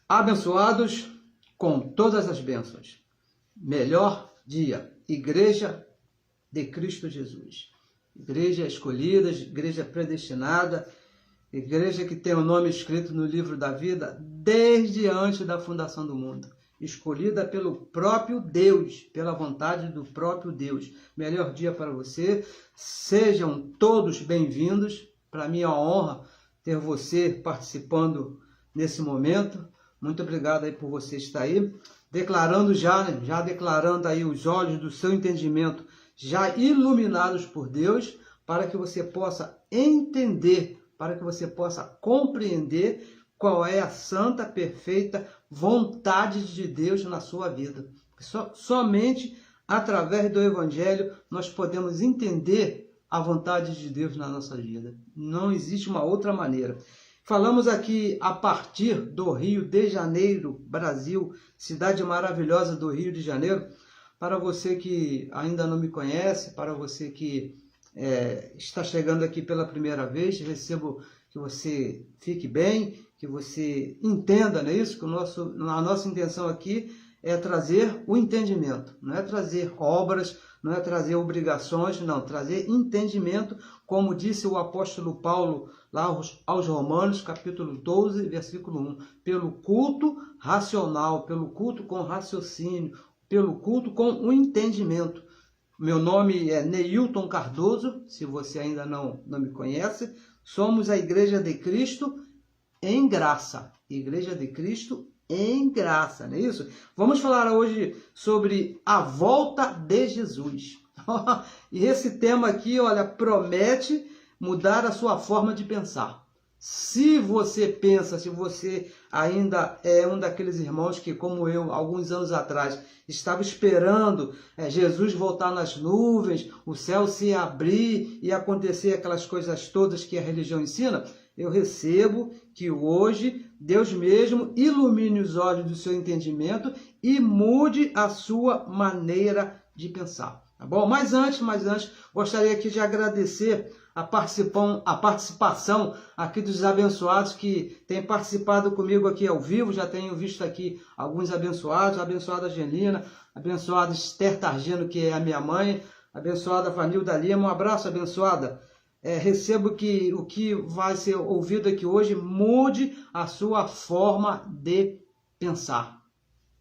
Abençoados com todas as bênçãos. Melhor dia. Igreja de Cristo Jesus. Igreja escolhida, igreja predestinada, igreja que tem o nome escrito no livro da vida desde antes da fundação do mundo. Escolhida pelo próprio Deus, pela vontade do próprio Deus. Melhor dia para você. Sejam todos bem-vindos. Para mim é uma honra ter você participando nesse momento. Muito obrigado aí por você estar aí. Declarando já declarando aí os olhos do seu entendimento já iluminados por Deus, para que você possa entender, para que você possa compreender qual é a santa, perfeita vontade de Deus na sua vida. Somente através do Evangelho nós podemos entender a vontade de Deus na nossa vida. Não existe uma outra maneira. Falamos aqui a partir do Rio de Janeiro, Brasil, cidade maravilhosa do Rio de Janeiro. Para você que ainda não me conhece, para você que está chegando aqui pela primeira vez, recebo que você fique bem, que você entenda, não é isso? Que a nossa intenção aqui é trazer o entendimento, não é trazer obras, não é trazer obrigações, não, trazer entendimento, como disse o apóstolo Paulo lá aos Romanos, capítulo 12, versículo 1, pelo culto racional, pelo culto com raciocínio, pelo culto com o entendimento. Meu nome é Neilton Cardoso, se você ainda não me conhece, somos a Igreja de Cristo em Graça, Igreja de Cristo em Graça, não é isso? Vamos falar hoje sobre a volta de Jesus. E esse tema aqui, olha, promete mudar a sua forma de pensar. Se você pensa, se você ainda é um daqueles irmãos que, como eu, alguns anos atrás, estava esperando Jesus voltar nas nuvens, o céu se abrir e acontecer aquelas coisas todas que a religião ensina, eu recebo que hoje Deus mesmo ilumine os olhos do seu entendimento e mude a sua maneira de pensar. Tá bom? Mas antes, gostaria aqui de agradecer a participação aqui dos abençoados que têm participado comigo aqui ao vivo. Já tenho visto aqui alguns abençoados, a abençoada Angelina, a abençoada Esther Targino, que é a minha mãe, a abençoada Vanilda Lima. Um abraço, abençoada. Recebo que o que vai ser ouvido aqui hoje mude a sua forma de pensar.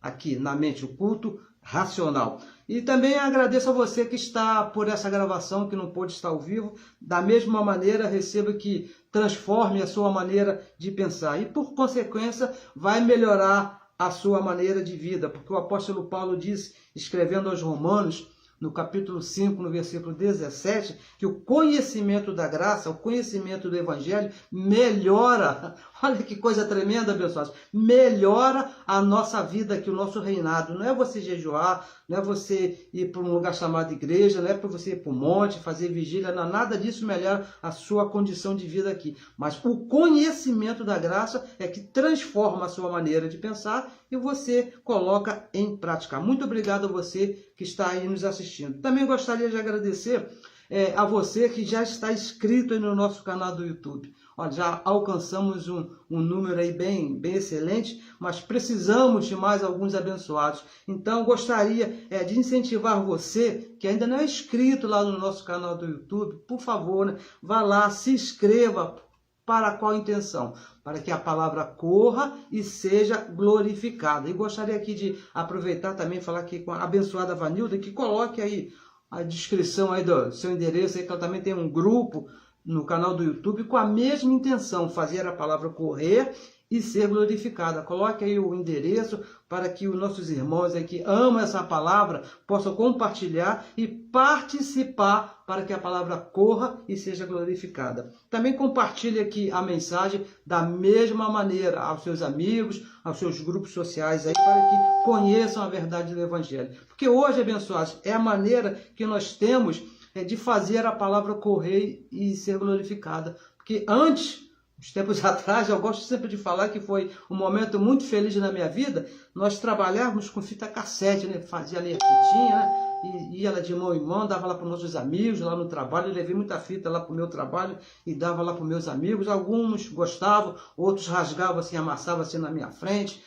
Aqui na mente, o culto racional. E também agradeço a você que está por essa gravação, que não pôde estar ao vivo. Da mesma maneira, recebo que transforme a sua maneira de pensar. E, por consequência, vai melhorar a sua maneira de vida. Porque o apóstolo Paulo diz, escrevendo aos Romanos, no capítulo 5, no versículo 17, que o conhecimento da graça, o conhecimento do Evangelho melhora, olha que coisa tremenda, pessoal, melhora a nossa vida aqui, o nosso reinado. Não é você jejuar, não é você ir para um lugar chamado igreja, não é para você ir para o monte, fazer vigília, não, nada disso melhora a sua condição de vida aqui. Mas o conhecimento da graça é que transforma a sua maneira de pensar e você coloca em prática. Muito obrigado a você que está aí nos assistindo. Também gostaria de agradecer a você que já está inscrito aí no nosso canal do YouTube. Olha, já alcançamos um número aí bem excelente, mas precisamos de mais alguns abençoados. Então, gostaria de incentivar você que ainda não é inscrito lá no nosso canal do YouTube, por favor, né, vá lá, se inscreva. Para qual intenção? Para que a palavra corra e seja glorificada. E gostaria aqui de aproveitar também e falar aqui com a abençoada Vanilda, que coloque aí a descrição aí do seu endereço, aí, que ela também tem um grupo no canal do YouTube com a mesma intenção, fazer a palavra correr e ser glorificada. Coloque aí o endereço para que os nossos irmãos aí que amam essa palavra possam compartilhar e participar para que a palavra corra e seja glorificada. Também compartilhe aqui a mensagem da mesma maneira aos seus amigos, aos seus grupos sociais aí, para que conheçam a verdade do Evangelho. Porque hoje, abençoados, é a maneira que nós temos de fazer a palavra correr e ser glorificada. Porque antes, uns tempos atrás, eu gosto sempre de falar que foi um momento muito feliz na minha vida, nós trabalhávamos com fita cassete, né? Fazia ali a fitinha, né? e ia lá de mão em mão, dava lá para os nossos amigos, lá no trabalho. Eu levei muita fita lá para o meu trabalho e dava lá para os meus amigos. Alguns gostavam, outros rasgavam assim, amassavam assim na minha frente.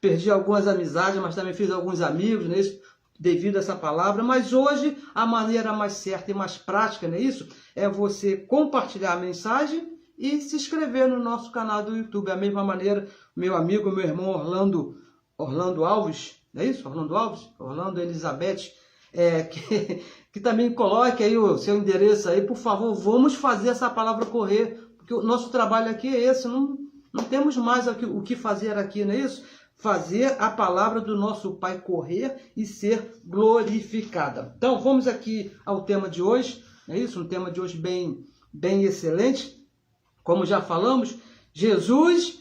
Perdi algumas amizades, mas também fiz alguns amigos, né, isso, devido a essa palavra. Mas hoje a maneira mais certa e mais prática, não é isso? É você compartilhar a mensagem e se inscrever no nosso canal do YouTube. Da mesma maneira, meu amigo, meu irmão Orlando Alves, não é isso? Orlando Elizabeth, que também coloque aí o seu endereço aí, por favor, vamos fazer essa palavra correr, porque o nosso trabalho aqui é esse, não temos mais o que fazer aqui, não é isso? Fazer a palavra do nosso Pai correr e ser glorificada. Então, vamos aqui ao tema de hoje, é isso? Um tema de hoje bem excelente. Como já falamos, Jesus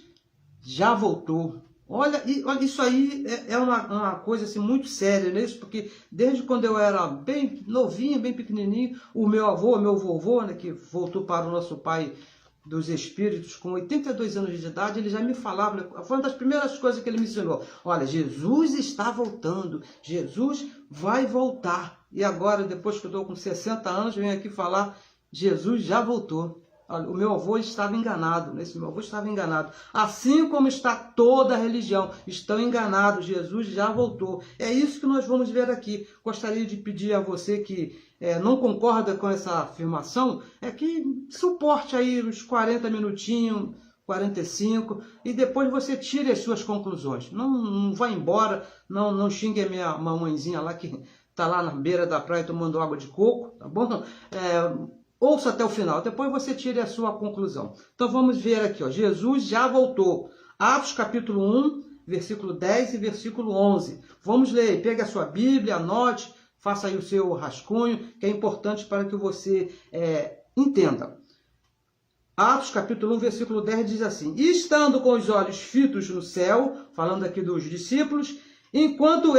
já voltou. Olha, isso aí é uma coisa assim, muito séria, né? Isso, porque desde quando eu era bem novinho, bem pequenininho, o meu avô, meu vovô, né, que voltou para o nosso Pai dos Espíritos, com 82 anos de idade, ele já me falava, né, foi uma das primeiras coisas que ele me ensinou. Olha, Jesus está voltando, Jesus vai voltar. E agora, depois que eu estou com 60 anos, venho aqui falar, Jesus já voltou. Olha, o meu avô estava enganado, né? Meu avô estava enganado. Assim como está toda a religião, estão enganados, Jesus já voltou. É isso que nós vamos ver aqui. Gostaria de pedir a você que não concorda com essa afirmação, que suporte aí uns 40 minutinhos, 45, e depois você tire as suas conclusões. Não vá embora, não xingue a minha mamãezinha lá que está lá na beira da praia tomando água de coco, tá bom? Ouça até o final, depois você tire a sua conclusão. Então vamos ver aqui, ó. Jesus já voltou. Atos capítulo 1, versículo 10 e versículo 11. Vamos ler, pegue a sua Bíblia, anote, faça aí o seu rascunho, que é importante para que você entenda. Atos capítulo 1, versículo 10 diz assim: E estando com os olhos fitos no céu, falando aqui dos discípulos, enquanto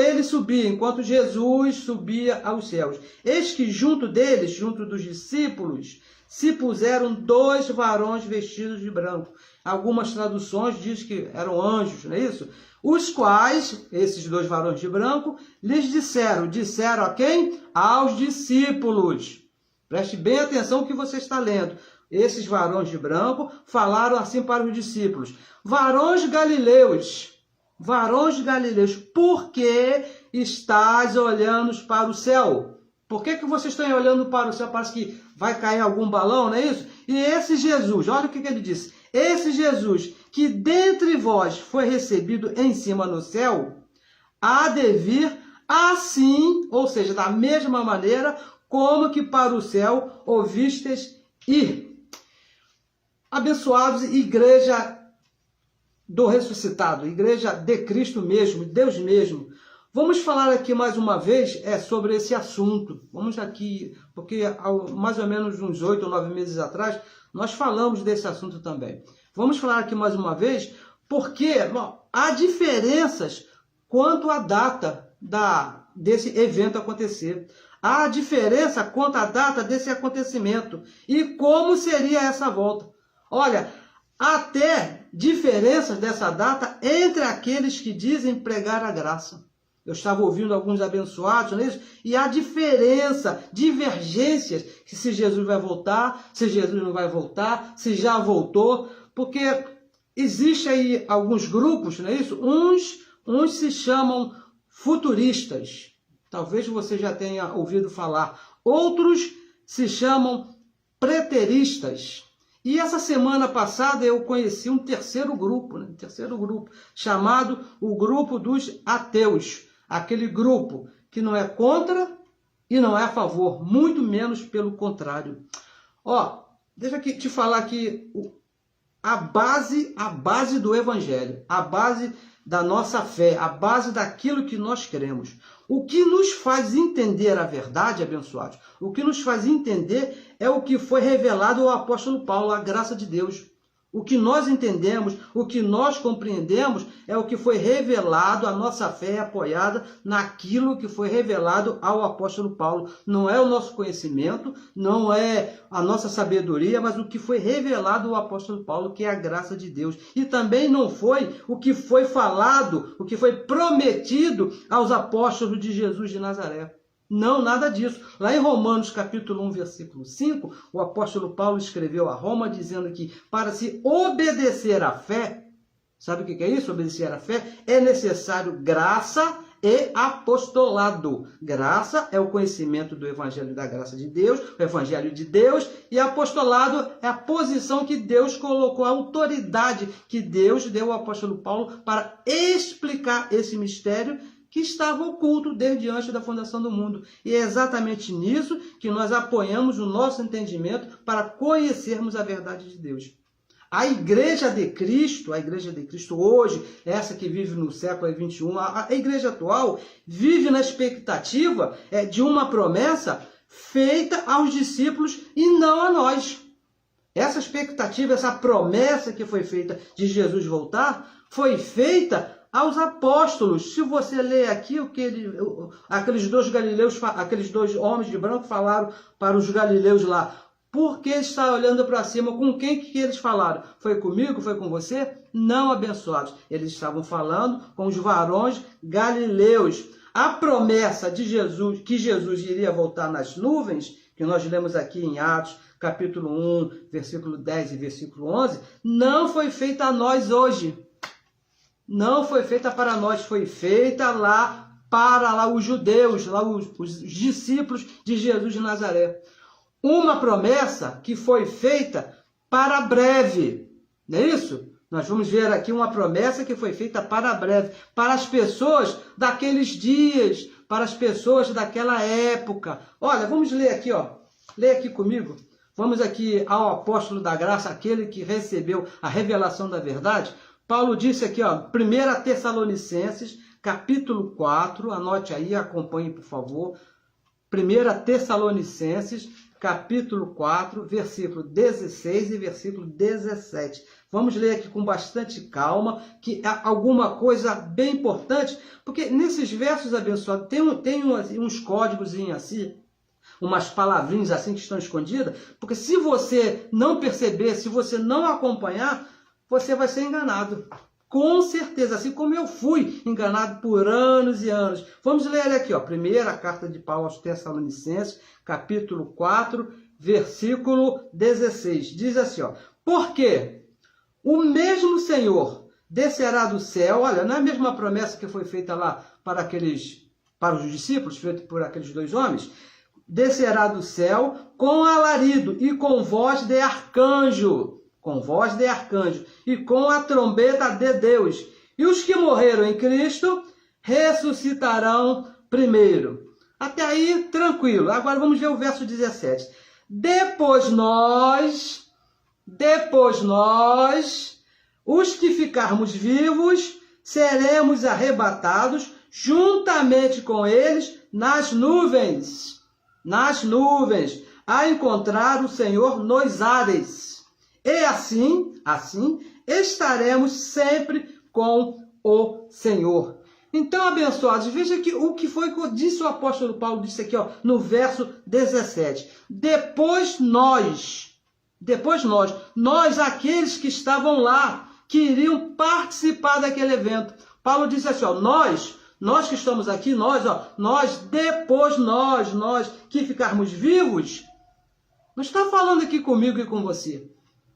Jesus subia aos céus, eis que junto deles, junto dos discípulos, se puseram 2 varões vestidos de branco. Algumas traduções dizem que eram anjos, não é isso? Os quais, esses 2 varões de branco, lhes disseram a quem? Aos discípulos. Preste bem atenção no que você está lendo. Esses varões de branco falaram assim para os discípulos: varões galileus, por que estás olhando para o céu? Por que vocês estão olhando para o céu? Parece que vai cair algum balão, não é isso? E esse Jesus, olha o que ele disse. Esse Jesus, que dentre vós foi recebido em cima no céu, há de vir assim, ou seja, da mesma maneira, como que para o céu ouvistes ir. Abençoados, igreja do ressuscitado, igreja de Cristo mesmo, Deus mesmo. Vamos falar aqui mais uma vez sobre esse assunto. Vamos aqui, porque há mais ou menos uns 8 ou 9 meses atrás, nós falamos desse assunto também. Vamos falar aqui mais uma vez, porque há diferenças quanto à data desse evento acontecer. Há diferença quanto à data desse acontecimento e como seria essa volta. Olha, até diferenças dessa data entre aqueles que dizem pregar a graça. Eu estava ouvindo alguns abençoados, não é isso? E há diferença, divergências, que se Jesus vai voltar, se Jesus não vai voltar, se já voltou, porque existe aí alguns grupos, não é isso? Uns se chamam futuristas, talvez você já tenha ouvido falar. Outros se chamam preteristas. E essa semana passada eu conheci um terceiro grupo, chamado o grupo dos ateus. Aquele grupo que não é contra e não é a favor, muito menos pelo contrário. Deixa eu te falar aqui a base do Evangelho, a base da nossa fé, a base daquilo que nós cremos. O que nos faz entender a verdade, abençoados, o que nos faz entender é o que foi revelado ao apóstolo Paulo, a graça de Deus. O que nós entendemos, o que nós compreendemos é o que foi revelado, a nossa fé é apoiada naquilo que foi revelado ao apóstolo Paulo. Não é o nosso conhecimento, não é a nossa sabedoria, mas o que foi revelado ao apóstolo Paulo, que é a graça de Deus. E também não foi o que foi falado, o que foi prometido aos apóstolos de Jesus de Nazaré. Não, nada disso. Lá em Romanos capítulo 1, versículo 5, o apóstolo Paulo escreveu a Roma dizendo que para se obedecer à fé, sabe o que é isso? Obedecer à fé? É necessário graça e apostolado. Graça é o conhecimento do evangelho da graça de Deus, o evangelho de Deus, e apostolado é a posição que Deus colocou, a autoridade que Deus deu ao apóstolo Paulo para explicar esse mistério que estava oculto desde antes da fundação do mundo. E é exatamente nisso que nós apoiamos o nosso entendimento para conhecermos a verdade de Deus. A igreja de Cristo hoje, essa que vive no século XXI, a igreja atual, vive na expectativa de uma promessa feita aos discípulos e não a nós. Essa expectativa, essa promessa que foi feita de Jesus voltar, foi feita aos apóstolos. Se você ler aqui o que aqueles dois homens de branco falaram para os galileus lá, por que está olhando para cima? Com quem que eles falaram? Foi comigo? Foi com você? Não, abençoados. Eles estavam falando com os varões galileus. A promessa de Jesus, que Jesus iria voltar nas nuvens, que nós lemos aqui em Atos, capítulo 1, versículo 10 e versículo 11, não foi feita a nós hoje. Não foi feita para nós, foi feita lá para os judeus, os discípulos de Jesus de Nazaré. Uma promessa que foi feita para breve, não é isso? Nós vamos ver aqui uma promessa que foi feita para breve, para as pessoas daqueles dias, para as pessoas daquela época. Olha, vamos ler aqui, lê aqui comigo. Vamos aqui ao apóstolo da graça, aquele que recebeu a revelação da verdade. Paulo disse aqui, 1 Tessalonicenses, capítulo 4, anote aí, acompanhe, por favor. 1 Tessalonicenses, capítulo 4, versículo 16 e versículo 17. Vamos ler aqui com bastante calma, que é alguma coisa bem importante, porque nesses versos abençoados tem uns códigos assim, umas palavrinhas assim que estão escondidas, porque se você não perceber, se você não acompanhar, você vai ser enganado. Com certeza, assim como eu fui enganado por anos e anos. Vamos ler aqui, primeira carta de Paulo aos Tessalonicenses, capítulo 4, versículo 16. Diz assim, porque o mesmo Senhor descerá do céu, olha, não é a mesma promessa que foi feita lá para os discípulos, feita por aqueles dois homens, descerá do céu com alarido e com voz de arcanjo, e com a trombeta de Deus. E os que morreram em Cristo ressuscitarão primeiro. Até aí, tranquilo. Agora vamos ver o verso 17. Depois nós, os que ficarmos vivos, seremos arrebatados juntamente com eles nas nuvens, a encontrar o Senhor nos ares. E assim, estaremos sempre com o Senhor. Então, abençoados, veja que o que foi que disse o apóstolo Paulo, disse aqui, no verso 17. Depois nós, aqueles que estavam lá, que iriam participar daquele evento. Paulo disse assim, nós que estamos aqui, nós que ficarmos vivos, não está falando aqui comigo e com você.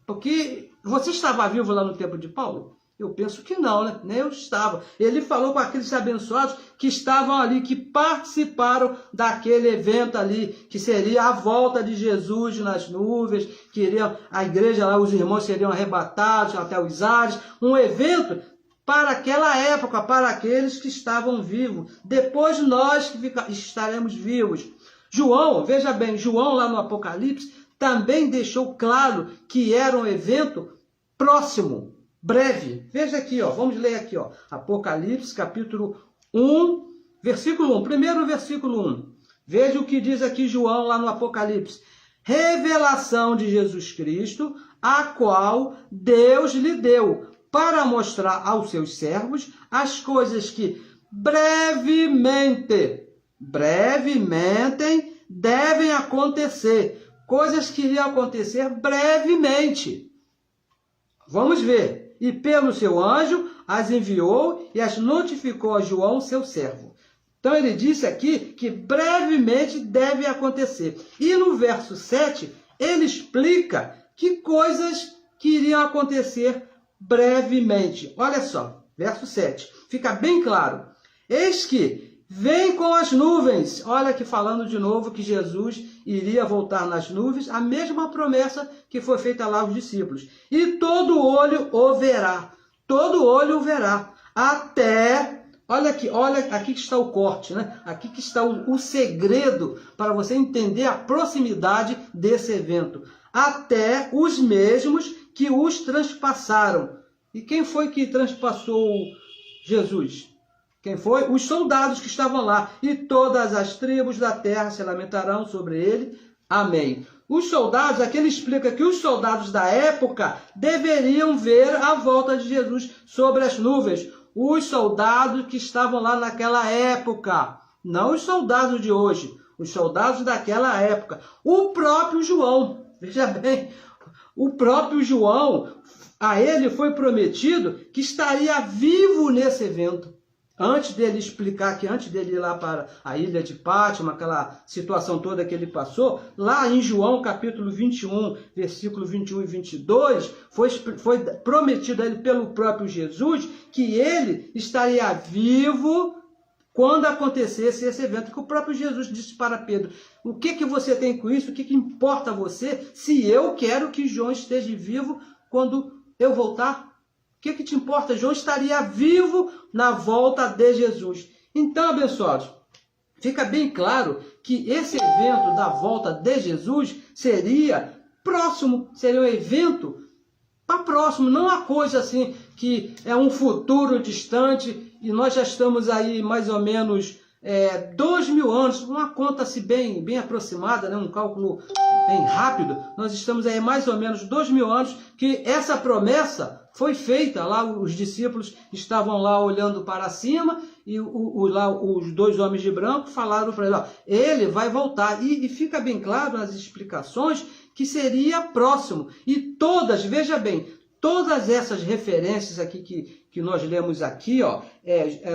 Porque você estava vivo lá no tempo de Paulo? Eu penso que não, né? Nem eu estava. Ele falou com aqueles abençoados que estavam ali, que participaram daquele evento ali, que seria a volta de Jesus nas nuvens, que a igreja lá, os irmãos seriam arrebatados até os ares. Um evento para aquela época, para aqueles que estavam vivos. Depois nós que estaremos vivos. João, veja bem, João lá no Apocalipse, também deixou claro que era um evento próximo, breve. Veja aqui, vamos ler aqui, Apocalipse, capítulo 1, versículo 1. Primeiro versículo 1. Veja o que diz aqui João lá no Apocalipse. Revelação de Jesus Cristo, a qual Deus lhe deu, para mostrar aos seus servos as coisas que brevemente devem acontecer. Coisas que iriam acontecer brevemente. Vamos ver. E pelo seu anjo as enviou e as notificou a João, seu servo. Então ele disse aqui que brevemente deve acontecer. E no verso 7, ele explica que coisas que iriam acontecer brevemente. Olha só, verso 7, fica bem claro. Eis que vem com as nuvens. Olha aqui falando de novo que Jesus iria voltar nas nuvens, a mesma promessa que foi feita lá aos discípulos. E todo olho o verá. Todo olho o verá. Até, olha aqui que está o corte, né? Aqui que está o segredo para você entender a proximidade desse evento. Até os mesmos que os transpassaram. E quem foi que transpassou Jesus? Quem foi? Os soldados que estavam lá. E todas as tribos da terra se lamentarão sobre ele. Amém. Os soldados, aqui ele explica que os soldados da época deveriam ver a volta de Jesus sobre as nuvens. Os soldados que estavam lá naquela época. Não os soldados de hoje. Os soldados daquela época. O próprio João. Veja bem. O próprio João, a ele foi prometido que estaria vivo nesse evento. Antes dele explicar que antes dele ir lá para a ilha de Pátimo, aquela situação toda que ele passou, lá em João capítulo 21, versículo 21 e 22, foi prometido a ele pelo próprio Jesus que ele estaria vivo quando acontecesse esse evento, que o próprio Jesus disse para Pedro: o que você tem com isso? O que importa a você se eu quero que João esteja vivo quando eu voltar? O que te importa? João estaria vivo na volta de Jesus. Então, abençoados, fica bem claro que esse evento da volta de Jesus seria próximo, seria um evento para próximo, não uma coisa assim que é um futuro distante e nós já estamos aí mais ou menos 2.000 anos, uma conta-se bem aproximada, né? Um cálculo bem rápido, nós estamos aí mais ou menos 2.000 anos que essa promessa foi feita. Lá os discípulos estavam lá olhando para cima e lá os dois homens de branco falaram para ele: ó, ele vai voltar. E fica bem claro nas explicações que seria próximo. E todas, veja bem, todas essas referências aqui que nós lemos aqui, ó,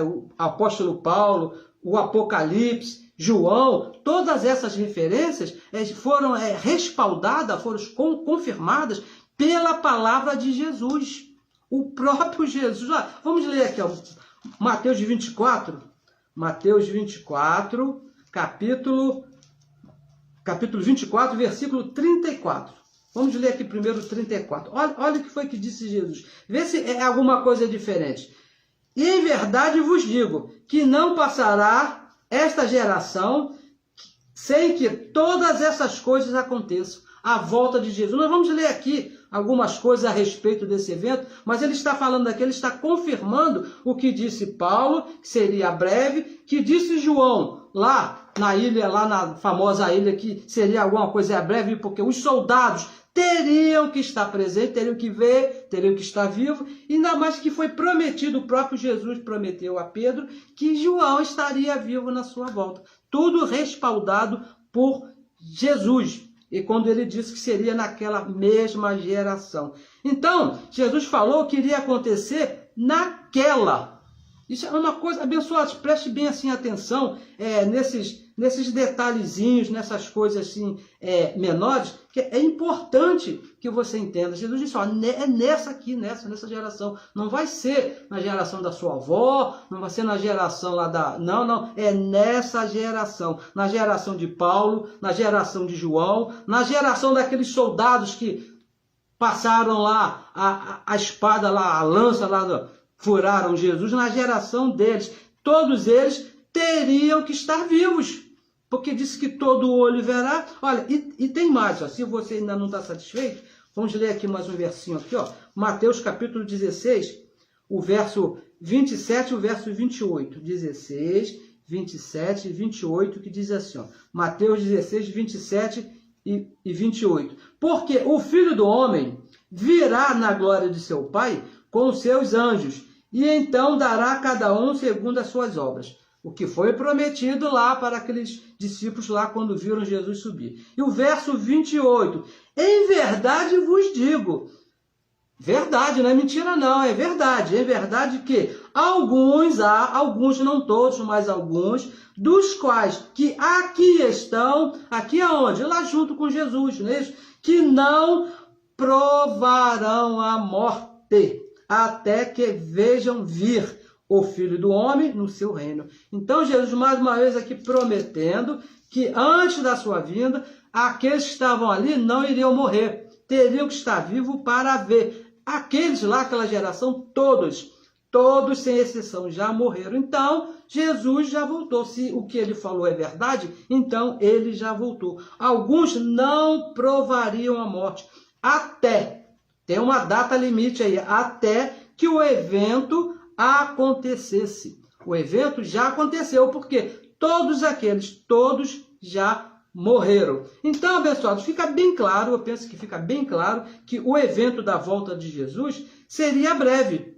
o apóstolo Paulo, o Apocalipse, João, todas essas referências foram respaldadas, foram confirmadas pela palavra de Jesus. O próprio Jesus. Vamos ler aqui, ó, Mateus 24, capítulo 24, versículo 34. Vamos ler aqui primeiro 34. Olha o que foi que disse Jesus. Vê se é alguma coisa diferente. E em verdade vos digo que não passará esta geração sem que todas essas coisas aconteçam. A volta de Jesus. Nós vamos ler aqui algumas coisas a respeito desse evento, mas ele está falando aqui, ele está confirmando o que disse Paulo, que seria breve, que disse João, lá na ilha, lá na famosa ilha, que seria alguma coisa breve, porque os soldados teriam que estar presentes, teriam que ver, teriam que estar vivos, ainda mais que foi prometido, o próprio Jesus prometeu a Pedro, que João estaria vivo na sua volta. Tudo respaldado por Jesus. E quando ele disse que seria naquela mesma geração. Então, Jesus falou que iria acontecer naquela. Isso é uma coisa, abençoados, preste bem assim atenção nesses detalhezinhos, nessas coisas assim menores, que é importante que você entenda. Jesus disse: ó, é nessa aqui, nessa geração. Não vai ser na geração da sua avó, não vai ser na geração lá da... Não, é nessa geração. Na geração de Paulo, na geração de João, na geração daqueles soldados que passaram lá a espada, lá, a lança lá, furaram Jesus, na geração deles. Todos eles teriam que estar vivos, porque disse que todo olho verá. Olha, e tem mais, ó, se você ainda não está satisfeito, vamos ler aqui mais um versinho aqui, ó, Mateus capítulo 16, o verso 27 e o verso 28. 16, 27 e 28, que diz assim, ó, Mateus 16, 27 e 28. Porque o Filho do Homem virá na glória de seu Pai com os seus anjos, e então dará a cada um segundo as suas obras. O que foi prometido lá para aqueles discípulos lá quando viram Jesus subir. E o verso 28. Em verdade vos digo, Verdade, não é mentira não, é verdade. É verdade que alguns, não todos, mas alguns, dos quais que aqui estão, aqui aonde? Lá junto com Jesus, não é isso? Que não provarão a morte, até que vejam vir o Filho do Homem no seu reino. Então Jesus mais uma vez aqui prometendo que antes da sua vinda, aqueles que estavam ali não iriam morrer, teriam que estar vivos para ver. Aqueles lá, aquela geração, todos sem exceção, já morreram. Então, Jesus já voltou. Se o que ele falou é verdade, então ele já voltou. Alguns não provariam a morte, até, tem uma data limite aí, até que o evento acontecesse. O evento já aconteceu, porque todos já morreram. Então, abençoados, fica bem claro, eu penso que fica bem claro, que o evento da volta de Jesus seria breve.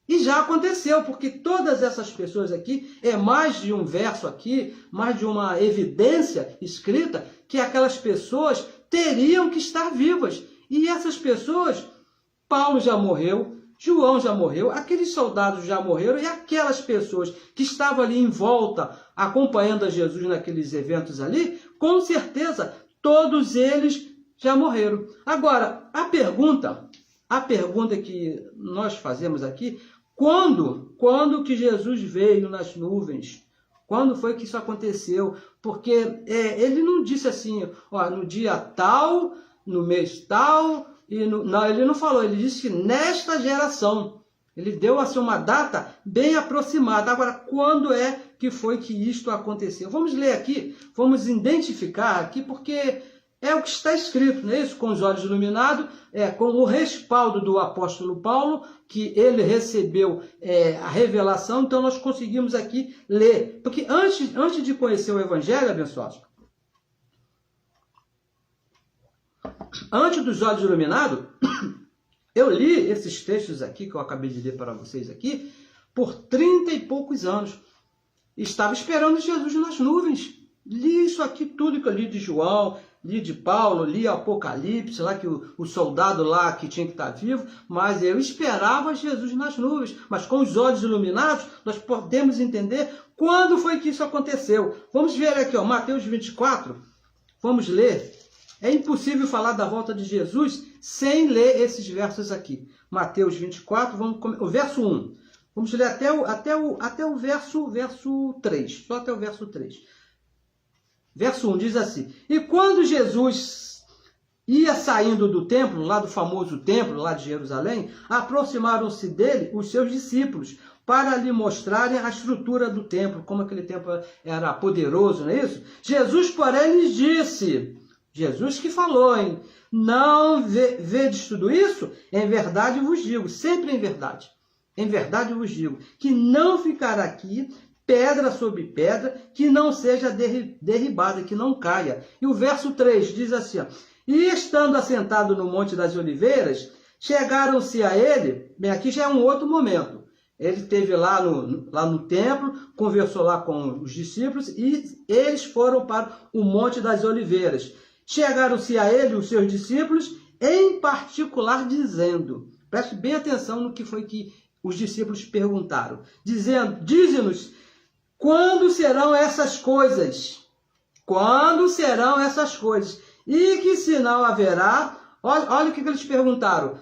E já aconteceu, porque todas essas pessoas aqui, é mais de um verso aqui, mais de uma evidência escrita, que aquelas pessoas teriam que estar vivas. E essas pessoas, Paulo já morreu, João já morreu, aqueles soldados já morreram, e aquelas pessoas que estavam ali em volta, acompanhando a Jesus naqueles eventos ali, com certeza, todos eles já morreram. Agora, a pergunta que nós fazemos aqui, quando que Jesus veio nas nuvens? Quando foi que isso aconteceu? Porque ele não disse assim, ó, no dia tal, no mês tal, não, ele não falou, ele disse que nesta geração. Ele deu assim uma data bem aproximada. Agora, quando é que foi que isto aconteceu? Vamos ler aqui, vamos identificar aqui, porque é o que está escrito, não é isso? Com os olhos iluminados, com o respaldo do apóstolo Paulo, que ele recebeu a revelação, então nós conseguimos aqui ler. Porque antes de conhecer o Evangelho, abençoados, antes dos olhos iluminados, eu li esses textos aqui, que eu acabei de ler para vocês aqui, por 30 e poucos anos. Estava esperando Jesus nas nuvens. Li isso aqui tudo que eu li de João, li de Paulo, li Apocalipse, lá que o soldado lá que tinha que estar vivo, mas eu esperava Jesus nas nuvens. Mas com os olhos iluminados, nós podemos entender quando foi que isso aconteceu. Vamos ver aqui, ó, Mateus 24, vamos ler. É impossível falar da volta de Jesus sem ler esses versos aqui. Mateus 24, o verso 1. Vamos ler até o verso 3. Só até o verso 3. Verso 1 diz assim: E quando Jesus ia saindo do templo, lá do famoso templo, lá de Jerusalém, aproximaram-se dele os seus discípulos, para lhe mostrarem a estrutura do templo, como aquele templo era poderoso, não é isso? Jesus, porém, lhes disse... Jesus que falou, hein? Não vedes tudo isso? Em verdade vos digo, sempre em verdade vos digo, que não ficará aqui pedra sobre pedra que não seja derribada, que não caia. E o verso 3 diz assim, ó, E estando assentado no Monte das Oliveiras, chegaram-se a ele, bem, aqui já é um outro momento, ele esteve lá no templo, conversou lá com os discípulos e eles foram para o Monte das Oliveiras. Chegaram-se a ele, os seus discípulos, em particular dizendo, preste bem atenção no que foi que os discípulos perguntaram, dizendo, dize-nos, quando serão essas coisas? Quando serão essas coisas? E que sinal haverá? Olha o que eles perguntaram.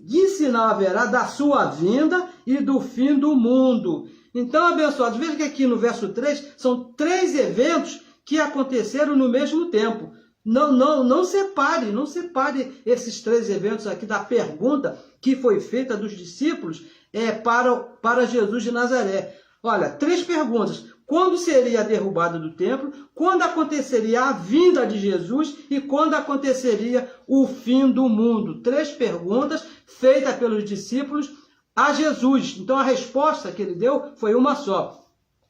Que sinal haverá da sua vinda e do fim do mundo? Então, abençoados, veja que aqui no verso 3, são 3 eventos que aconteceram no mesmo tempo. Não separe esses 3 eventos aqui da pergunta que foi feita dos discípulos para Jesus de Nazaré. Olha, 3 perguntas. Quando seria a derrubada do templo? Quando aconteceria a vinda de Jesus? E quando aconteceria o fim do mundo? 3 perguntas feitas pelos discípulos a Jesus. Então a resposta que ele deu foi uma só.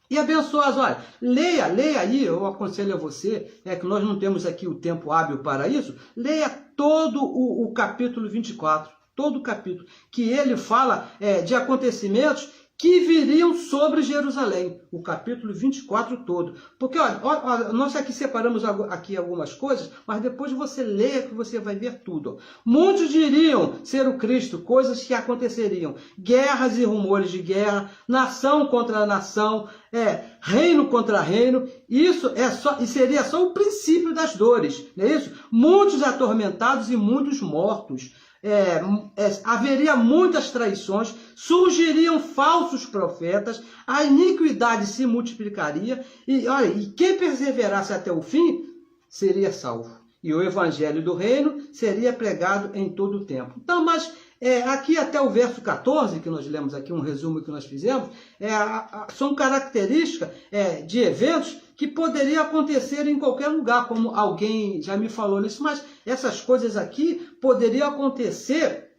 E abençoados, olha, leia aí, eu aconselho a você, que nós não temos aqui o tempo hábil para isso, leia todo o capítulo 24, todo o capítulo, que ele fala de acontecimentos que viriam sobre Jerusalém, o capítulo 24 todo. Porque, olha, nós aqui separamos aqui algumas coisas, mas depois você lê que você vai ver tudo. Muitos diriam ser o Cristo, coisas que aconteceriam, guerras e rumores de guerra, nação contra nação, reino contra reino. Isso e seria só o princípio das dores, não é isso? Muitos atormentados e muitos mortos. Haveria muitas traições, surgiriam falsos profetas, a iniquidade se multiplicaria, e quem perseverasse até o fim seria salvo. E o evangelho do reino seria pregado em todo o tempo. Então, mas aqui até o verso 14, que nós lemos aqui, um resumo que nós fizemos, são características de eventos que poderiam acontecer em qualquer lugar, como alguém já me falou nisso, mas essas coisas aqui poderiam acontecer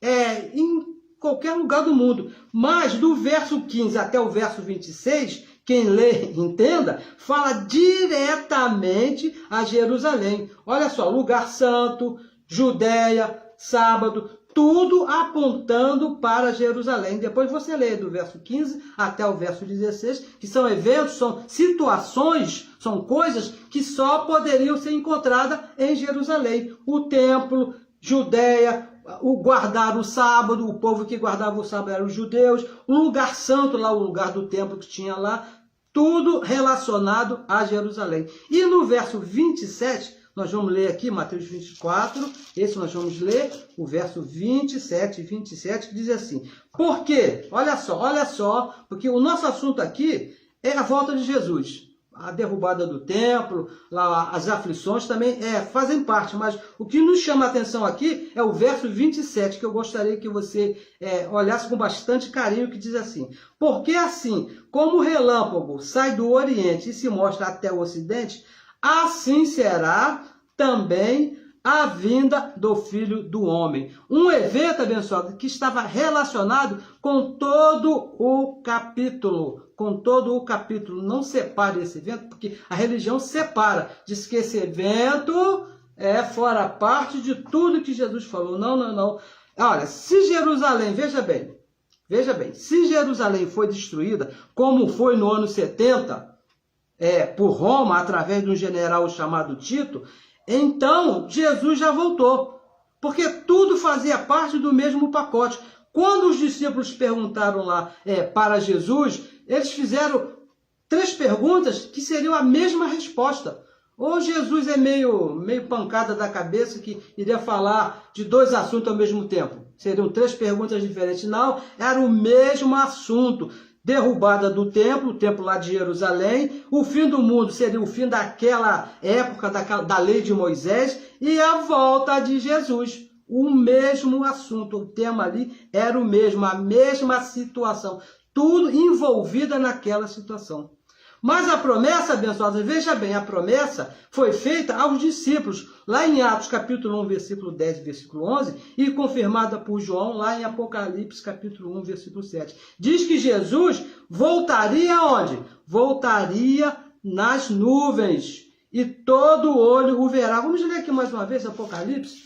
em qualquer lugar do mundo. Mas do verso 15 até o verso 26, quem lê, entenda, fala diretamente a Jerusalém. Olha só, lugar santo, Judéia, sábado, tudo apontando para Jerusalém. Depois você lê do verso 15 até o verso 16, que são eventos, são situações, são coisas que só poderiam ser encontradas em Jerusalém. O templo, Judéia, o guardar o sábado, o povo que guardava o sábado eram os judeus, o lugar santo, lá o lugar do templo que tinha lá, tudo relacionado a Jerusalém. E no verso 27, nós vamos ler aqui Mateus 24, esse nós vamos ler, o verso 27 e 27, que diz assim: por quê? Olha só, porque o nosso assunto aqui é a volta de Jesus. A derrubada do templo, lá, as aflições também fazem parte, mas o que nos chama a atenção aqui é o verso 27, que eu gostaria que você olhasse com bastante carinho, que diz assim: porque assim como o relâmpago sai do Oriente e se mostra até o Ocidente, assim será também a vinda do Filho do Homem. Um evento, abençoado, que estava relacionado com todo o capítulo. Com todo o capítulo. Não separe esse evento, porque a religião separa. Diz que esse evento fora parte de tudo que Jesus falou. Não. Olha, se Jerusalém, veja bem, se Jerusalém foi destruída, como foi no ano 70, por Roma, através de um general chamado Tito, então Jesus já voltou, porque tudo fazia parte do mesmo pacote. Quando os discípulos perguntaram lá para Jesus, eles fizeram 3 perguntas que seriam a mesma resposta. Ou Jesus é meio pancada da cabeça, que iria falar de 2 assuntos ao mesmo tempo. Seriam 3 perguntas diferentes. Não, era o mesmo assunto. Derrubada do templo, o templo lá de Jerusalém, o fim do mundo seria o fim daquela época, da lei de Moisés, e a volta de Jesus. O mesmo assunto, o tema ali era o mesmo, a mesma situação, tudo envolvida naquela situação. Mas a promessa, abençoada, veja bem, a promessa foi feita aos discípulos, lá em Atos capítulo 1, versículo 10 e versículo 11, e confirmada por João, lá em Apocalipse capítulo 1, versículo 7. Diz que Jesus voltaria aonde? Voltaria nas nuvens, e todo olho o verá. Vamos ler aqui mais uma vez Apocalipse,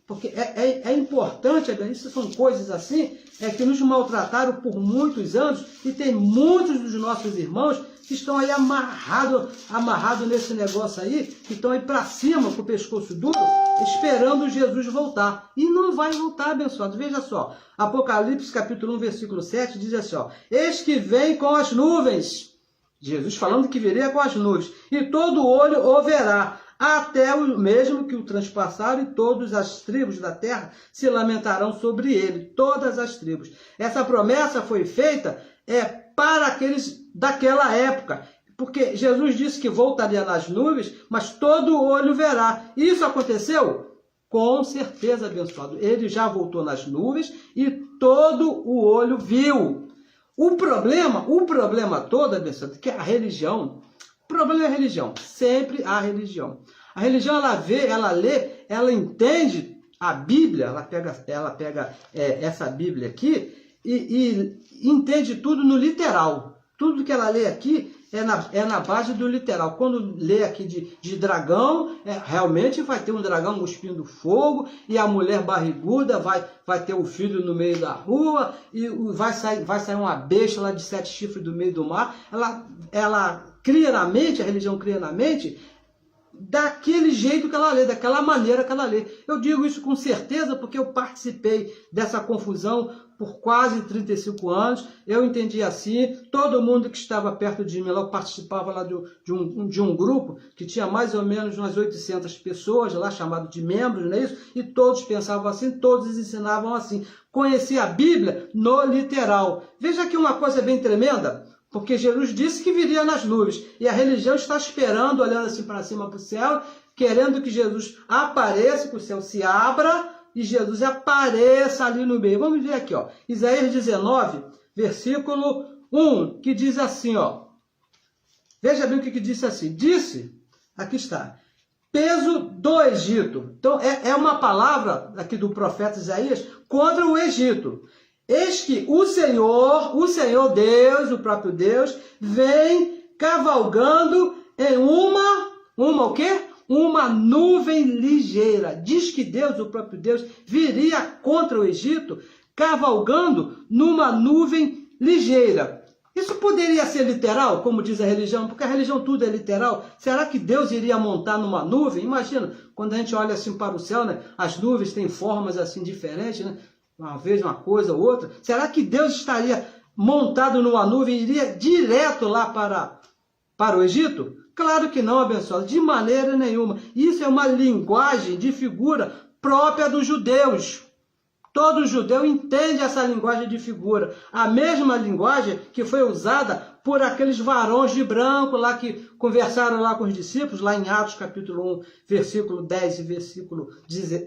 porque é importante, isso são coisas assim, que nos maltrataram por muitos anos, e tem muitos dos nossos irmãos que estão aí amarrado nesse negócio aí, que estão aí para cima, com o pescoço duro, esperando Jesus voltar. E não vai voltar, abençoado. Veja só, Apocalipse capítulo 1, versículo 7, diz assim, eis que vem com as nuvens. Jesus falando que viria com as nuvens, e todo olho o verá, até o mesmo que o transpassaram, e todas as tribos da terra se lamentarão sobre ele, todas as tribos. Essa promessa foi feita para aqueles daquela época, porque Jesus disse que voltaria nas nuvens, mas todo olho verá. Isso aconteceu? Com certeza, abençoado. Ele já voltou nas nuvens e todo o olho viu. O problema todo, abençoado, é que a religião, o problema é a religião, sempre a religião. A religião, ela lê, ela entende a Bíblia, ela pega essa Bíblia aqui e entende tudo no literal. Tudo que ela lê aqui, é na base do literal. Quando lê aqui de dragão, realmente vai ter um dragão cuspindo fogo, e a mulher barriguda vai ter o filho no meio da rua, e vai sair uma besta lá de 7 chifres do meio do mar. Ela cria na mente, a religião cria na mente, daquele jeito que ela lê, daquela maneira que ela lê. Eu digo isso com certeza porque eu participei dessa confusão por quase 35 anos, eu entendi assim, todo mundo que estava perto de mim, lá participava lá de um grupo que tinha mais ou menos umas 800 pessoas lá, chamado de membros, não é isso? E todos pensavam assim, todos ensinavam assim. Conhecia a Bíblia no literal. Veja aqui uma coisa bem tremenda, porque Jesus disse que viria nas nuvens, e a religião está esperando, olhando assim para cima para o céu, querendo que Jesus apareça, que o céu se abra, e Jesus apareça ali no meio. Vamos ver aqui, ó, Isaías 19, versículo 1, que diz assim, ó, veja bem o que disse assim, disse, aqui está, peso do Egito. Então, é uma palavra aqui do profeta Isaías contra o Egito. Eis que o Senhor Deus, o próprio Deus, vem cavalgando em o quê? Uma nuvem ligeira. Diz que Deus, o próprio Deus, viria contra o Egito, cavalgando numa nuvem ligeira. Isso poderia ser literal, como diz a religião, porque a religião tudo é literal. Será que Deus iria montar numa nuvem? Imagina, quando a gente olha assim para o céu, né, as nuvens têm formas assim diferentes, né? Uma vez uma coisa ou outra. Será que Deus estaria montado numa nuvem e iria direto lá para o Egito? Claro que não, abençoado, de maneira nenhuma. Isso é uma linguagem de figura própria dos judeus. Todo judeu entende essa linguagem de figura. A mesma linguagem que foi usada por aqueles varões de branco lá que conversaram lá com os discípulos, lá em Atos capítulo 1, versículo 10 e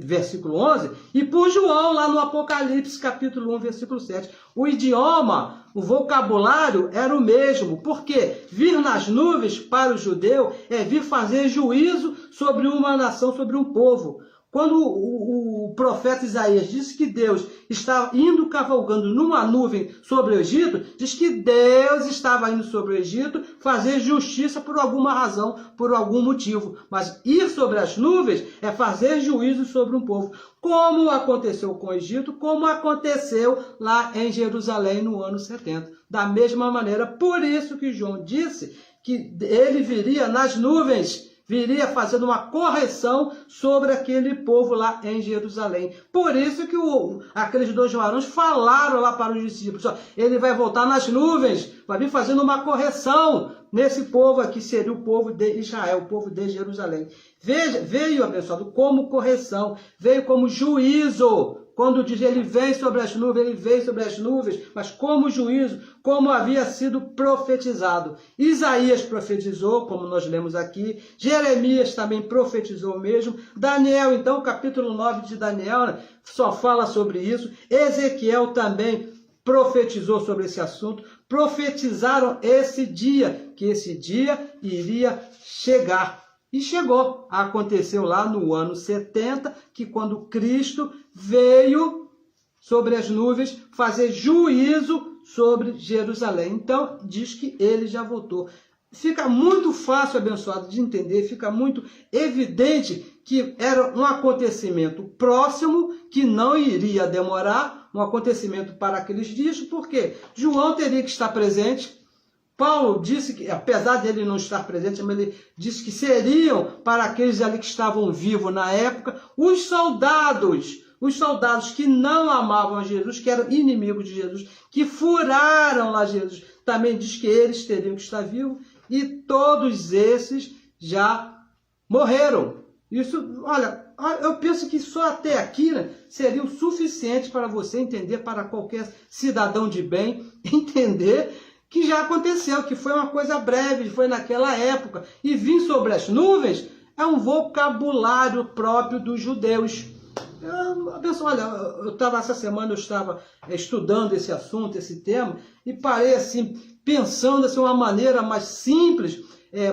versículo 11, e por João lá no Apocalipse capítulo 1, versículo 7. O idioma, o vocabulário era o mesmo, porque vir nas nuvens para o judeu é vir fazer juízo sobre uma nação, sobre um povo. Quando o profeta Isaías disse que Deus estava indo cavalgando numa nuvem sobre o Egito, diz que Deus estava indo sobre o Egito fazer justiça por alguma razão, por algum motivo. Mas ir sobre as nuvens é fazer juízo sobre um povo. Como aconteceu com o Egito, como aconteceu lá em Jerusalém no ano 70. Da mesma maneira, por isso que João disse que ele viria nas nuvens, viria fazendo uma correção sobre aquele povo lá em Jerusalém. Por isso que aqueles 2 varões falaram lá para os discípulos, ó, ele vai voltar nas nuvens, vai vir fazendo uma correção nesse povo aqui, seria o povo de Israel, o povo de Jerusalém. Veja, veio, abençoado, como correção, veio como juízo. Quando diz ele vem sobre as nuvens, ele veio sobre as nuvens, mas como juízo, como havia sido profetizado. Isaías profetizou, como nós lemos aqui, Jeremias também profetizou mesmo, Daniel, então, o capítulo 9 de Daniel, né, só fala sobre isso, Ezequiel também profetizou sobre esse assunto, profetizaram esse dia, que esse dia iria chegar. E chegou, aconteceu lá no ano 70, que quando Cristo veio sobre as nuvens fazer juízo sobre Jerusalém. Então, diz que ele já voltou. Fica muito fácil, abençoado, de entender, fica muito evidente que era um acontecimento próximo, que não iria demorar, um acontecimento para aqueles dias, porque João teria que estar presente. Paulo disse que, apesar de ele não estar presente, mas ele disse que seriam para aqueles ali que estavam vivos na época, os soldados que não amavam a Jesus, que eram inimigos de Jesus, que furaram lá Jesus, também diz que eles teriam que estar vivos, e todos esses já morreram. Isso, olha, eu penso que só até aqui, né, seria o suficiente para você entender, para qualquer cidadão de bem entender que já aconteceu, que foi uma coisa breve, foi naquela época. E vir sobre as nuvens é um vocabulário próprio dos judeus. Essa semana eu estava estudando esse assunto, esse tema, e parei assim, pensando assim, uma maneira mais simples,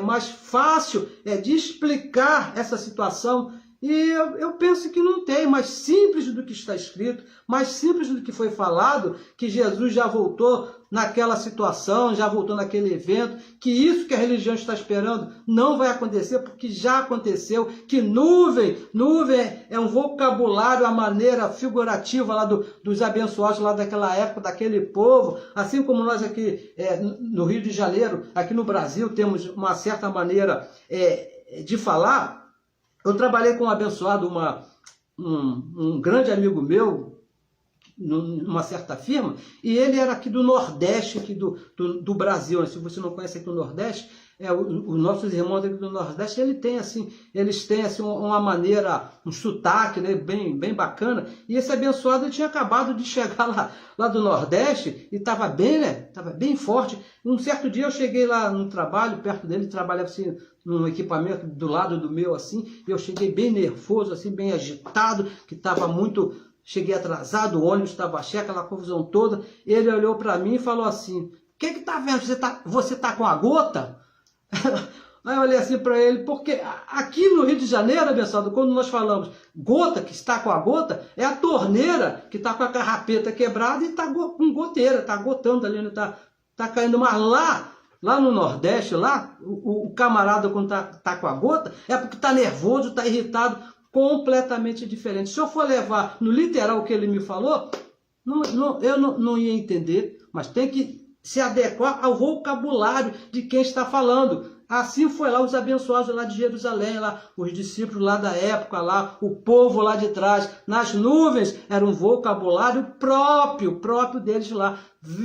mais fácil de explicar essa situação. E eu penso que não tem, mais simples do que está escrito, mais simples do que foi falado, que Jesus já voltou naquela situação, já voltou naquele evento, que isso que a religião está esperando não vai acontecer, porque já aconteceu, que nuvem é um vocabulário, a maneira figurativa lá dos abençoados lá daquela época, daquele povo, assim como nós aqui no Rio de Janeiro, aqui no Brasil, temos uma certa maneira de falar. Eu trabalhei com um abençoado, um grande amigo meu, numa certa firma, e ele era aqui do Nordeste, aqui do Brasil. Se você não conhece aqui o Nordeste, os nossos irmãos aqui do Nordeste, eles têm assim, uma maneira, um sotaque, né, bem bacana. E esse abençoado ele tinha acabado de chegar lá do Nordeste e estava bem, né? Estava bem forte. Um certo dia eu cheguei lá no trabalho, perto dele, trabalhava assim, num equipamento do lado do meu, assim, e eu cheguei bem nervoso, assim, bem agitado, que estava muito... Cheguei atrasado, o ônibus estava cheio, aquela confusão toda. Ele olhou para mim e falou assim, o que tá vendo? Você tá com a gota? Aí eu olhei assim para ele, porque aqui no Rio de Janeiro, abençoado, quando nós falamos gota, que está com a gota, é a torneira que está com a carrapeta quebrada e está com goteira, está gotando ali, está caindo. Mas lá no Nordeste, lá, o camarada quando tá com a gota, é porque está nervoso, está irritado, completamente diferente. Se eu for levar no literal o que ele me falou, eu não ia entender, mas tem que se adequar ao vocabulário de quem está falando. Assim foi lá os abençoados lá de Jerusalém, lá, os discípulos lá da época, lá, o povo lá de trás, nas nuvens, era um vocabulário próprio deles lá.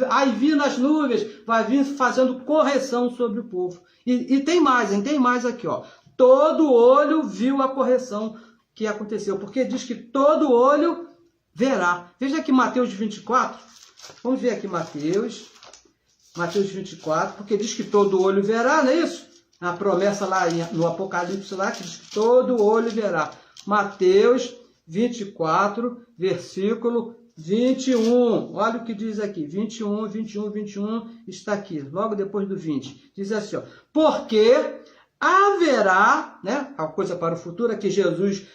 Aí vir nas nuvens, vai vir fazendo correção sobre o povo. E tem mais aqui, ó. Todo olho viu a correção que aconteceu, porque diz que todo olho verá. Veja aqui Mateus 24, vamos ver aqui Mateus 24, porque diz que todo olho verá, não é isso? A promessa lá no Apocalipse lá, que diz que todo olho verá. Mateus 24, versículo 21, olha o que diz aqui, 21, está aqui, logo depois do 20, diz assim, ó, porque haverá, né, a coisa para o futuro, que Jesus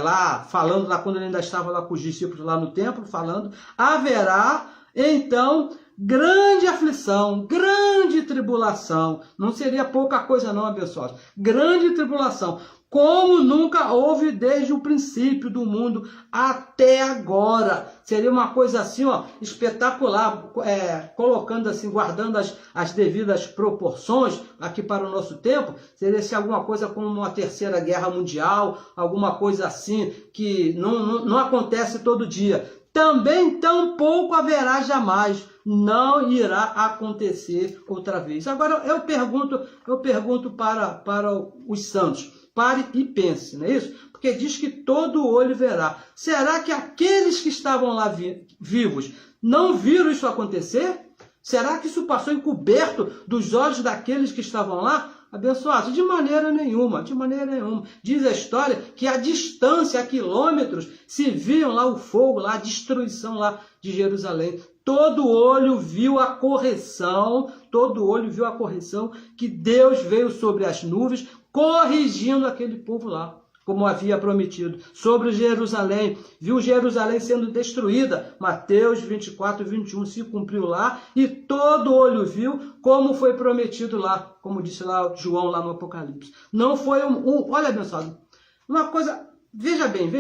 lá, falando lá, quando ele ainda estava lá com os discípulos lá no templo, falando, haverá, então, grande aflição, grande tribulação, não seria pouca coisa não, abençoados, grande tribulação, como nunca houve desde o princípio do mundo até agora. Seria uma coisa assim, ó, espetacular, colocando assim, guardando as devidas proporções aqui para o nosso tempo, seria assim, alguma coisa como uma terceira guerra mundial, alguma coisa assim que não acontece todo dia. Também tampouco haverá jamais, não irá acontecer outra vez. Agora eu pergunto para os santos, pare e pense, não é isso? Porque diz que todo olho verá. Será que aqueles que estavam lá vivos não viram isso acontecer? Será que isso passou encoberto dos olhos daqueles que estavam lá? Abençoados, de maneira nenhuma. Diz a história que a distância, a quilômetros, se viam lá o fogo, lá a destruição lá de Jerusalém. Todo olho viu a correção que Deus veio sobre as nuvens, corrigindo aquele povo lá, como havia prometido. Sobre Jerusalém, viu Jerusalém sendo destruída. Mateus 24, 21 se cumpriu lá, e todo olho viu como foi prometido lá, como disse lá João lá no Apocalipse. Não foi olha, abençoado, uma coisa, veja bem,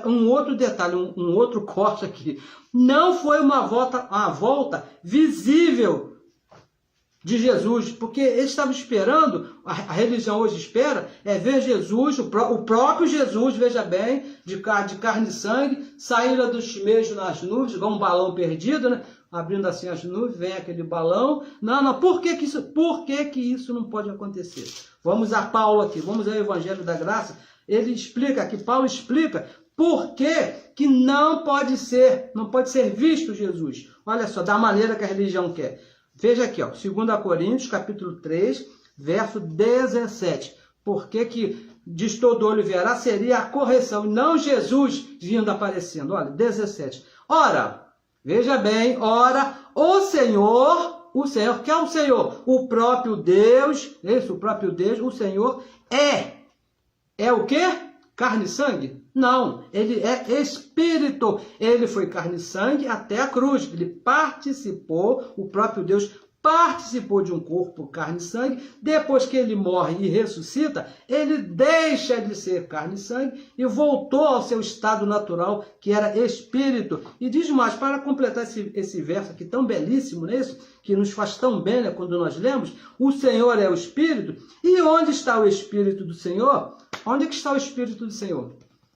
um outro detalhe, um outro corte aqui. Não foi uma volta visível de Jesus, porque eles estavam esperando, a religião hoje espera, ver Jesus, o próprio Jesus, veja bem, de carne e sangue, saindo dos meios nas nuvens, igual um balão perdido, né? Abrindo assim as nuvens, vem aquele balão. Não, por que que isso não pode acontecer? Vamos a Paulo aqui, vamos ao Evangelho da Graça, Paulo explica por que não pode ser visto Jesus. Olha só, da maneira que a religião quer. Veja aqui, ó, 2 Coríntios, capítulo 3, verso 17. Por que diz todo olho verá? Seria a correção, não Jesus vindo aparecendo. Olha, 17. Ora, veja bem, o Senhor, que é o Senhor? O próprio Deus, o próprio Deus, o Senhor é o quê? carne e sangue? Não, ele é espírito. Ele foi carne e sangue até a cruz. Ele participou, o próprio Deus participou de um corpo, carne e sangue. Depois que ele morre e ressuscita, ele deixa de ser carne e sangue e voltou ao seu estado natural, que era espírito. E diz mais, para completar esse verso aqui tão belíssimo, não é isso? Que nos faz tão bem, né, quando nós lemos, o Senhor é o Espírito. E onde está o Espírito do Senhor? Onde é que está o Espírito do Senhor?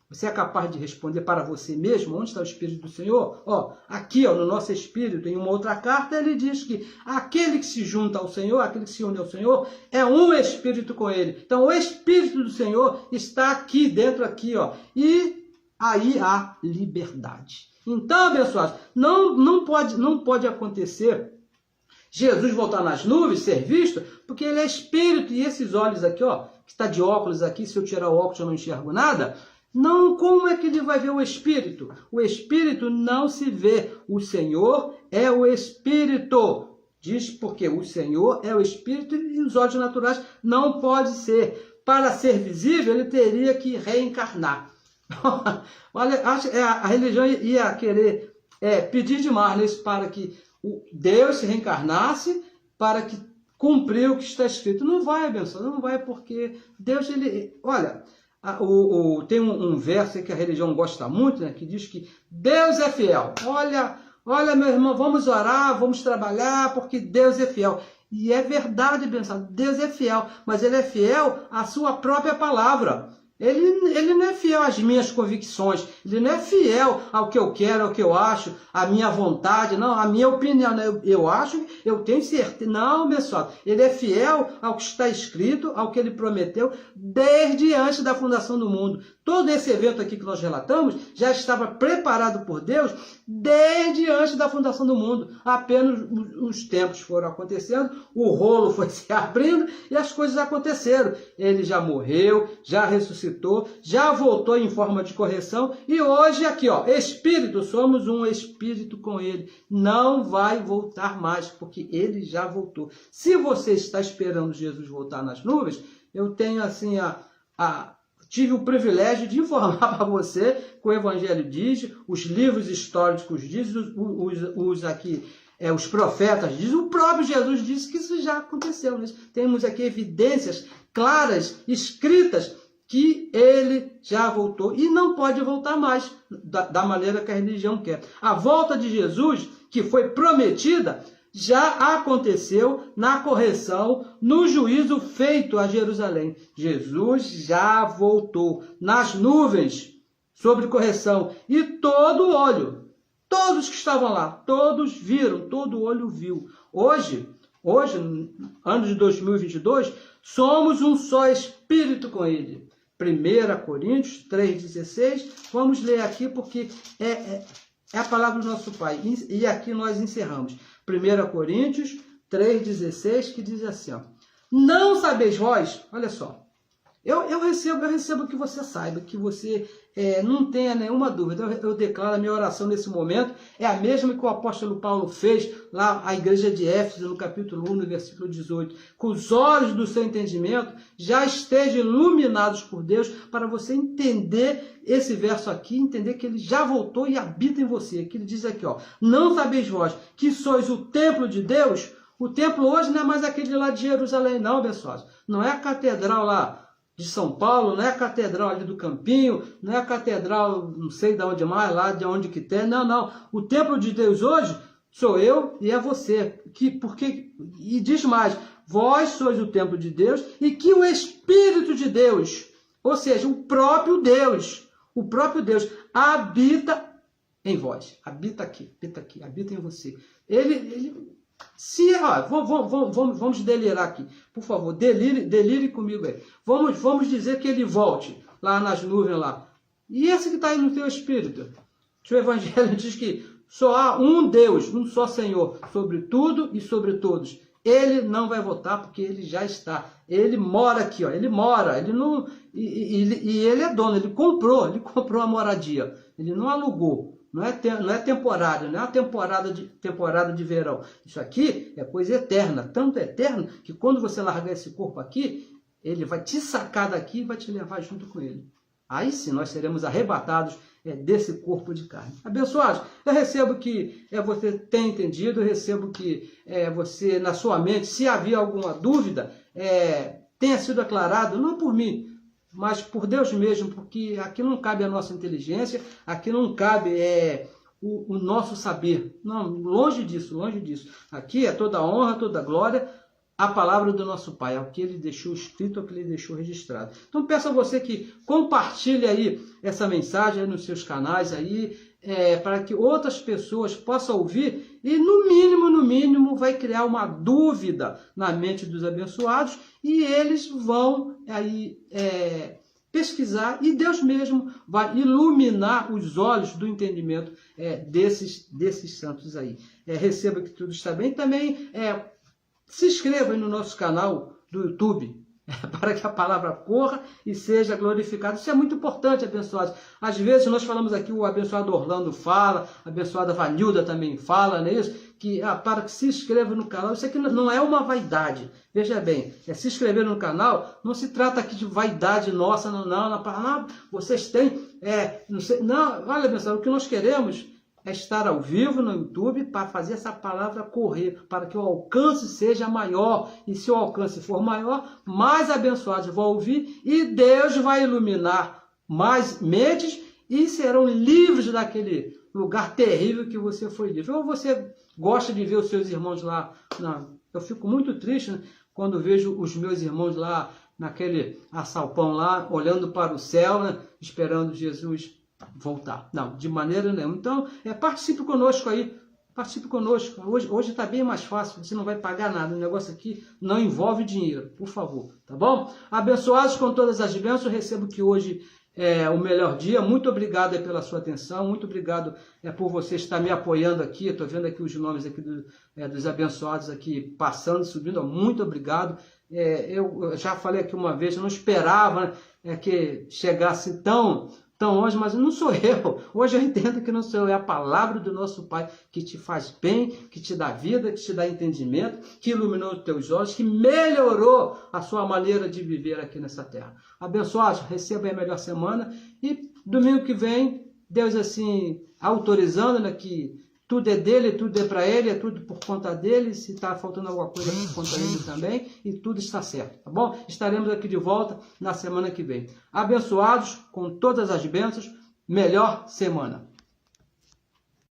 Você é capaz de responder para você mesmo onde está o Espírito do Senhor? Aqui, no nosso Espírito, em uma outra carta, ele diz que aquele que se junta ao Senhor, aquele que se une ao Senhor, é um Espírito com ele. Então, o Espírito do Senhor está aqui, dentro aqui, e aí há liberdade. Então, abençoados, não pode acontecer Jesus voltar nas nuvens, ser visto, porque ele é Espírito, e esses olhos aqui, que está de óculos aqui, se eu tirar o óculos eu não enxergo nada. Não, como é que ele vai ver o Espírito? O Espírito não se vê. O Senhor é o Espírito. Diz porque o Senhor é o Espírito e os olhos naturais não pode ser. Para ser visível, ele teria que reencarnar. Olha, a religião ia querer pedir demais nisso para que Deus se reencarnasse para que cumprir o que está escrito. Não vai, abençoado, não vai, porque Deus, olha... Tem um verso que a religião gosta muito, né, que diz que Deus é fiel. Olha, meu irmão, vamos orar, vamos trabalhar, porque Deus é fiel. E é verdade, abençoado, Deus é fiel, mas ele é fiel à sua própria palavra. Ele não é fiel às minhas convicções, ele não é fiel ao que eu quero, ao que eu acho, à minha vontade, não, à minha opinião. Né? Eu acho, eu tenho certeza. Não, pessoal, ele é fiel ao que está escrito, ao que ele prometeu, desde antes da fundação do mundo. Todo esse evento aqui que nós relatamos já estava preparado por Deus desde antes da fundação do mundo. Apenas os tempos foram acontecendo, o rolo foi se abrindo e as coisas aconteceram. Ele já morreu, já ressuscitou, já voltou em forma de correção e hoje aqui, Espírito, somos um Espírito com ele. Não vai voltar mais, porque ele já voltou. Se você está esperando Jesus voltar nas nuvens, eu tenho assim tive o privilégio de informar para você que o Evangelho diz, os livros históricos dizem, os profetas dizem, o próprio Jesus disse que isso já aconteceu. Né? Temos aqui evidências claras, escritas, que ele já voltou e não pode voltar mais da maneira que a religião quer. A volta de Jesus, que foi prometida, já aconteceu na correção, no juízo feito a Jerusalém. Jesus já voltou nas nuvens, sobre correção, e todo olho, todos que estavam lá, todos viram, todo olho viu. Hoje, ano de 2022, somos um só Espírito com ele. 1 Coríntios 3,16, vamos ler aqui porque é a palavra do nosso Pai. E aqui nós encerramos. 1 Coríntios 3,16, que diz assim, não sabeis vós, olha só, eu recebo que você saiba, que você não tenha nenhuma dúvida. Eu declaro a minha oração nesse momento, é a mesma que o apóstolo Paulo fez lá à igreja de Éfeso, no capítulo 1, no versículo 18. Que os olhos do seu entendimento já estejam iluminados por Deus, para você entender esse verso aqui, entender que ele já voltou e habita em você. Que ele diz aqui, não sabeis vós que sois o templo de Deus? O templo hoje não é mais aquele lá de Jerusalém, não, pessoal. Não é a catedral lá de São Paulo, não é a catedral ali do Campinho, não é a catedral, não sei de onde mais, lá de onde que tem, não. O templo de Deus hoje sou eu e é você. E diz mais, vós sois o templo de Deus e que o Espírito de Deus, ou seja, o próprio Deus habita em vós, habita aqui, habita em você. Vamos delirar aqui, por favor, delire comigo aí. Vamos dizer que ele volte lá nas nuvens lá. E esse que está aí no teu espírito? O Evangelho diz que só há um Deus, um só Senhor, sobre tudo e sobre todos. Ele não vai voltar porque ele já está. Ele mora aqui, ele mora. Ele não, e ele é dono, ele comprou a moradia. Ele não alugou. Não é temporário, não é uma temporada de verão. Isso aqui é coisa eterna, tanto eterna que quando você largar esse corpo aqui, ele vai te sacar daqui e vai te levar junto com ele. Aí sim nós seremos arrebatados desse corpo de carne. Abençoados, eu recebo que você tenha entendido, eu recebo que você, na sua mente, se havia alguma dúvida, tenha sido aclarado, não por mim, mas por Deus mesmo, porque aqui não cabe a nossa inteligência, aqui não cabe o nosso saber. Não, longe disso, longe disso. Aqui é toda honra, toda glória, a palavra do nosso Pai, é o que Ele deixou escrito, é o que Ele deixou registrado. Então peço a você que compartilhe aí essa mensagem aí nos seus canais aí, para que outras pessoas possam ouvir e no mínimo vai criar uma dúvida na mente dos abençoados e eles vão aí pesquisar e Deus mesmo vai iluminar os olhos do entendimento desses santos aí. Receba que tudo está bem. Também se inscreva aí no nosso canal do YouTube, para que a palavra corra e seja glorificada. Isso é muito importante, abençoados. Às vezes nós falamos aqui, o abençoado Orlando fala, a abençoada Vanilda também fala, não é isso? Para que se inscreva no canal. Isso aqui não é uma vaidade. Veja bem, se inscrever no canal não se trata aqui de vaidade nossa, não, vocês têm, não, olha, abençoado, o que nós queremos é estar ao vivo no YouTube para fazer essa palavra correr, para que o alcance seja maior. E se o alcance for maior, mais abençoados vão ouvir e Deus vai iluminar mais mentes e serão livres daquele lugar terrível que você foi livre. Ou você gosta de ver os seus irmãos lá, eu fico muito triste, né, quando vejo os meus irmãos lá naquele assalpão lá, olhando para o céu, né, esperando Jesus voltar. Não, de maneira nenhuma. Então, participe conosco aí. Participe conosco. Hoje está bem mais fácil. Você não vai pagar nada. O negócio aqui não envolve dinheiro. Por favor. Tá bom? Abençoados com todas as bênçãos. Recebo que hoje é o melhor dia. Muito obrigado pela sua atenção. Muito obrigado por você estar me apoiando aqui. Estou vendo aqui os nomes aqui dos abençoados aqui passando, subindo. Muito obrigado. Eu já falei aqui uma vez, eu não esperava que chegasse tão longe, mas não sou eu. Hoje eu entendo que não sou eu, é a palavra do nosso Pai que te faz bem, que te dá vida, que te dá entendimento, que iluminou os teus olhos, que melhorou a sua maneira de viver aqui nessa terra. Abençoados, receba a melhor semana e domingo que vem, Deus assim, autorizando, né, que tudo é dele, tudo é para ele, é tudo por conta dele, se está faltando alguma coisa por conta dele também, e tudo está certo, tá bom? Estaremos aqui de volta na semana que vem. Abençoados com todas as bênçãos, melhor semana.